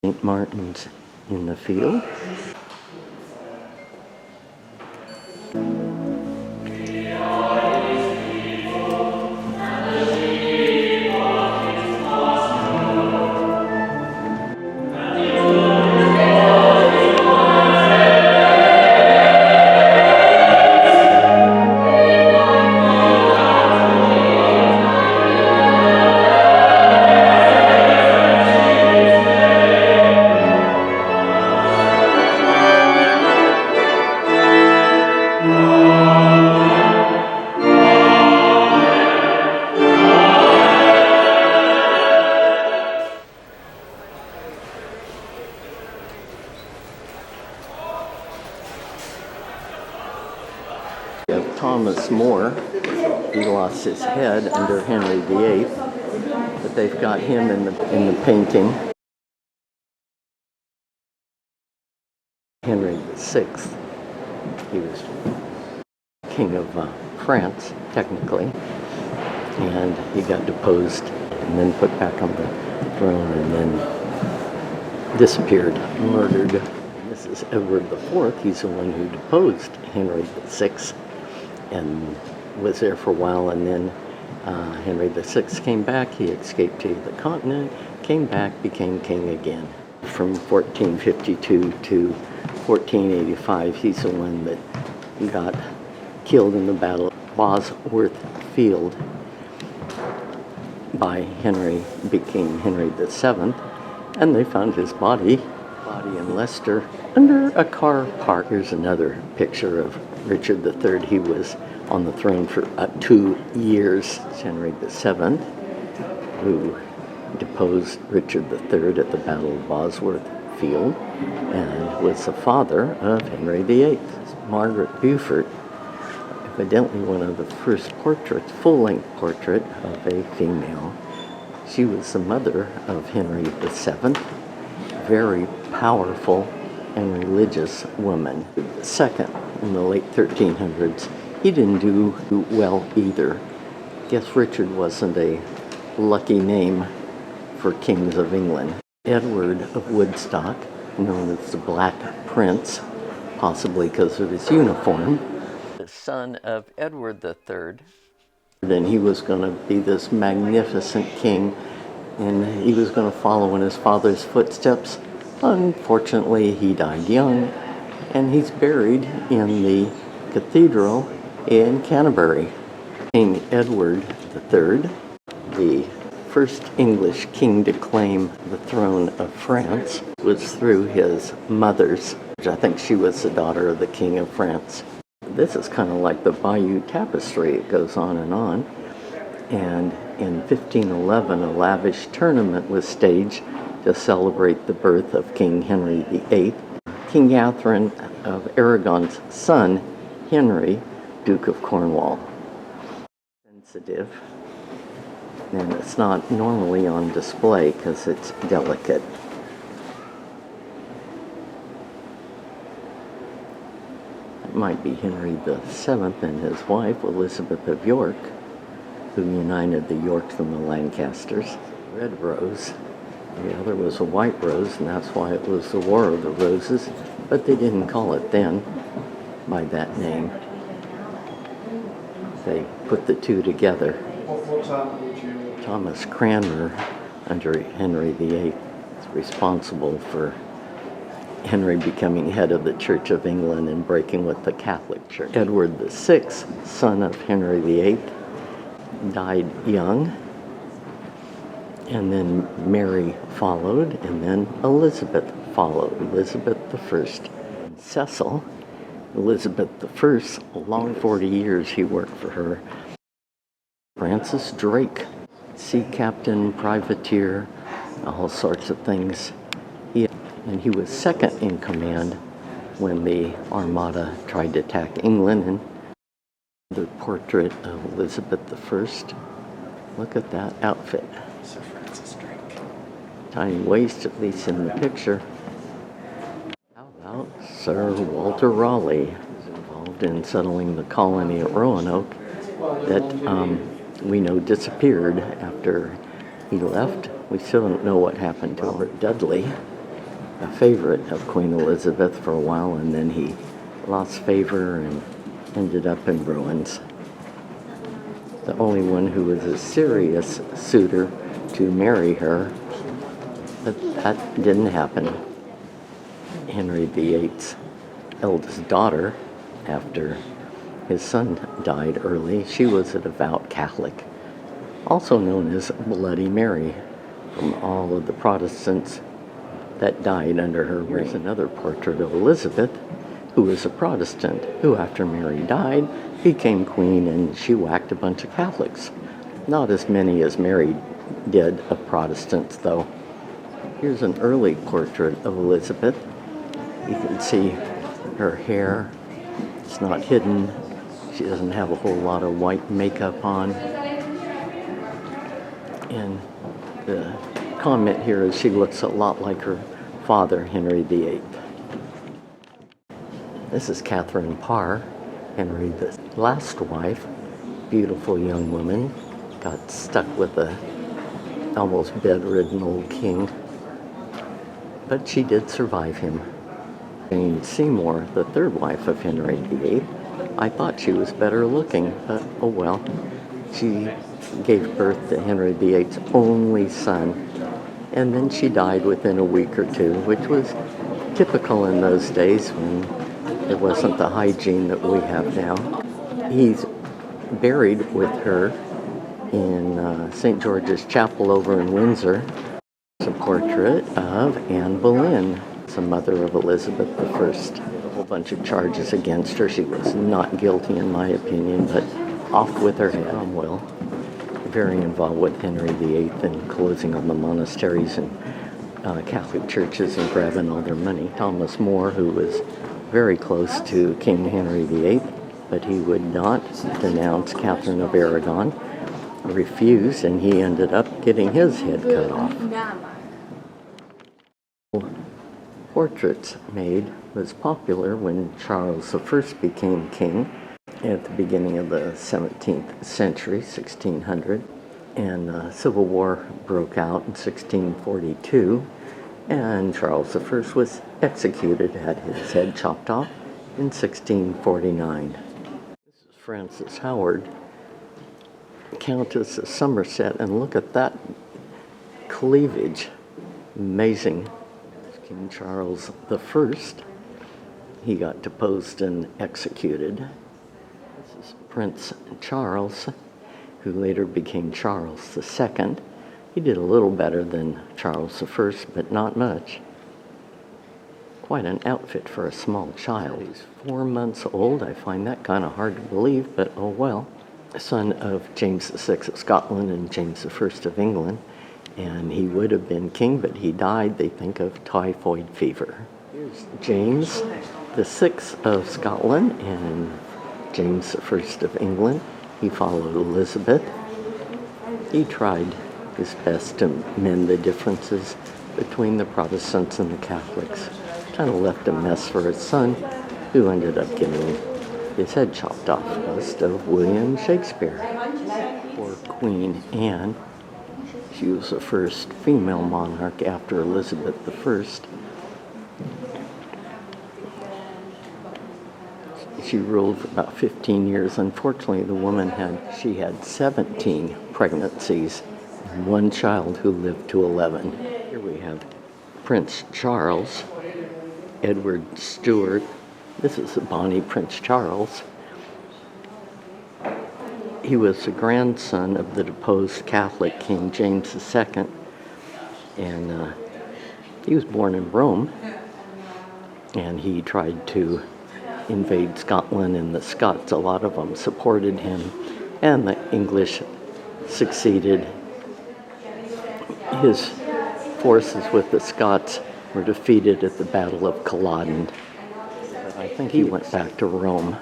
St. Martin's in the field. We have Thomas More. He lost his head under Henry VIII, but they've got him in the painting. Henry VI. He was king of France, technically, and he got deposed and then put back on the throne and then disappeared, murdered. This is Edward IV. He's the one who deposed Henry VI and was there for a while, and then Henry VI came back. He escaped to the continent, came back, became king again. From 1452 to 1485, he's the one that got killed in the Battle of Bosworth Field by King Henry VII, and they found his body in Leicester under a car park. Here's another picture of Richard III. He was on the throne for 2 years. It's Henry VII, who deposed Richard III at the Battle of Bosworth Field and was the father of Henry VIII. Margaret Beaufort, evidently one of the first portraits, full-length portrait of a female. She was the mother of Henry VII, very powerful and religious woman. Second, in the late 1300s, he didn't do well either. I guess Richard wasn't a lucky name for kings of England. Edward of Woodstock, known as the Black Prince, possibly because of his uniform, the son of Edward III. Then he was going to be this magnificent king, and he was going to follow in his father's footsteps. Unfortunately, he died young, and he's buried in the cathedral in Canterbury. King Edward III, the first English king to claim the throne of France, was through his mother's. I think she was the daughter of the King of France. This is kind of like the Bayeux Tapestry. It goes on. And in 1511, a lavish tournament was staged to celebrate the birth of King Henry VIII. King Catherine of Aragon's son, Henry, Duke of Cornwall. Sensitive. And it's not normally on display because it's delicate. It might be Henry VII and his wife, Elizabeth of York, who united the Yorks and the Lancasters. Red rose. The other was a white rose, and that's why it was the War of the Roses, but they didn't call it then by that name. They put the two together. Thomas Cranmer, under Henry VIII, is responsible for Henry becoming head of the Church of England and breaking with the Catholic Church. Edward VI, son of Henry VIII, died young, and then Mary followed, and then Elizabeth followed, Elizabeth I. Cecil, Elizabeth I, a long 40 years he worked for her. Francis Drake, sea captain, privateer, all sorts of things. He was second in command when the Armada tried to attack England. And the portrait of Elizabeth I. Look at that outfit. Sir Francis Drake. Tiny waist, at least in the picture. How about Sir Walter Raleigh, who's involved in settling the colony at Roanoke that we know disappeared after he left. We still don't know what happened to Robert Dudley. a favorite of Queen Elizabeth for a while, and then he lost favor and ended up in ruins. The only one who was a serious suitor to marry her, but that didn't happen. Henry VIII's eldest daughter, after his son died early, she was a devout Catholic, also known as Bloody Mary, from all of the Protestants that died under her reign. Here's another portrait of Elizabeth, who was a Protestant, who after Mary died, became queen, and she whacked a bunch of Catholics. Not as many as Mary did of Protestants, though. Here's an early portrait of Elizabeth. You can see her hair. It's not hidden. She doesn't have a whole lot of white makeup on. And the comment here is she looks a lot like her father, Henry VIII. This is Catherine Parr, Henry the last wife. Beautiful young woman. Got stuck with a almost bedridden old king. But she did survive him. Jane Seymour, the third wife of Henry VIII, I thought she was better looking, but oh well. She gave birth to Henry VIII's only son, and then she died within a week or two, which was typical in those days when there wasn't the hygiene that we have now. He's buried with her in St. George's Chapel over in Windsor. It's a portrait of Anne Boleyn, the mother of Elizabeth I. A whole bunch of charges against her. She was not guilty in my opinion, but off with her head. Cromwell, very involved with Henry VIII and closing on the monasteries and Catholic churches and grabbing all their money. Thomas More, who was very close to King Henry VIII, but he would not denounce Catherine of Aragon, refused, and he ended up getting his head cut off. Portraits made was popular when Charles I became king at the beginning of the 17th century, 1600, and Civil War broke out in 1642, and Charles I was executed, had his head chopped off in 1649. This is Frances Howard, Countess of Somerset, and look at that cleavage. Amazing. King Charles I, he got deposed and executed. This is Prince Charles, who later became Charles II. He did a little better than Charles I, but not much. Quite an outfit for a small child. He's 4 months old. I find that kind of hard to believe, but oh well. Son of James VI of Scotland and James I of England. And he would have been king, but he died, they think, of typhoid fever. Here's James VI of Scotland and James I of England. He followed Elizabeth. He tried his best to mend the differences between the Protestants and the Catholics. Kind of left a mess for his son, who ended up getting his head chopped off. Bust of William Shakespeare. Poor Queen Anne. She was the first female monarch after Elizabeth I. She ruled for about 15 years. Unfortunately, the woman had 17 pregnancies and one child who lived to 11. Here we have Prince Charles, Edward Stuart. This is the Bonnie Prince Charles. He was the grandson of the deposed Catholic King James II, and he was born in Rome, and he tried to invade Scotland, and the Scots, a lot of them supported him, and the English succeeded. His forces with the Scots were defeated at the Battle of Culloden. I think he went back to Rome.